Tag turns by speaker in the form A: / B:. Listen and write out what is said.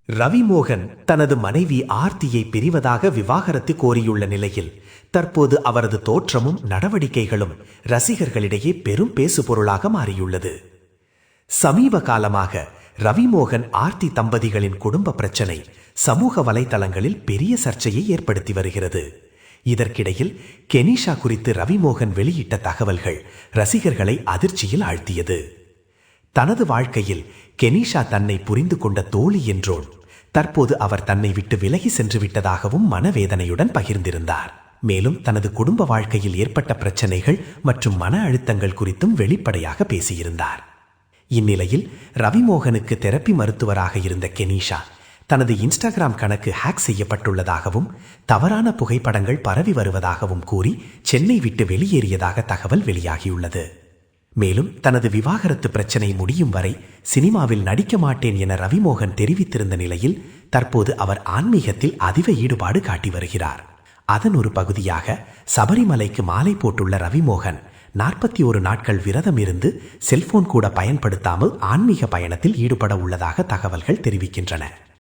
A: ரவிமோகன் தனது மனைவி ஆர்த்தியை பிரிவதாக விவாகரத்து கோரியுள்ள நிலையில் தற்போது அவரது தோற்றமும் நடவடிக்கைகளும் ரசிகர்களிடையே பெரும் பேசுபொருளாக மாறியுள்ளது. சமீப காலமாக ரவிமோகன் ஆர்த்தி தம்பதிகளின் குடும்ப பிரச்சனை சமூக வலைதளங்களில் பெரிய சர்ச்சையை ஏற்படுத்தி வருகிறது. இதற்கிடையில் கெனிஷா குறித்து ரவிமோகன் வெளியிட்ட தகவல்கள் ரசிகர்களை அதிர்ச்சியில் ஆழ்த்தியது. தனது வாழ்க்கையில் கெனிஷா தன்னை புரிந்து கொண்ட தோழி என்றோன் தற்போது அவர் தன்னை விட்டு விலகி சென்று விட்டதாகவும் மனவேதனையுடன் பகிர்ந்திருந்தார். மேலும் தனது குடும்ப வாழ்க்கையில் ஏற்பட்ட பிரச்சனைகள் மற்றும் மன அழுத்தங்கள் குறித்தும் வெளிப்படையாக பேசியிருந்தார். இந்நிலையில் ரவிமோகனுக்கு தெரப்பி மருத்துவராக இருந்த கெனிஷா தனது இன்ஸ்டாகிராம் கணக்கு ஹேக் செய்யப்பட்டுள்ளதாகவும் தவறான புகைப்படங்கள் பரவி வருவதாகவும் கூறி சென்னை விட்டு வெளியேறியதாக தகவல் வெளியாகியுள்ளது. மேலும் தனது விவாகரத்து பிரச்சனை முடியும் வரை சினிமாவில் நடிக்க மாட்டேன் என ரவிமோகன் தெரிவித்திருந்த நிலையில் தற்போது அவர் ஆன்மீகத்தில் அதிக ஈடுபாடு காட்டி வருகிறார். அதன் ஒரு பகுதியாக சபரிமலைக்கு மாலை போட்டுள்ள ரவிமோகன் 41 நாட்கள் விரதம் இருந்து செல்போன் கூட பயன்படுத்தாமல் ஆன்மீக பயணத்தில் ஈடுபட உள்ளதாக தகவல்கள் தெரிவிக்கின்றன.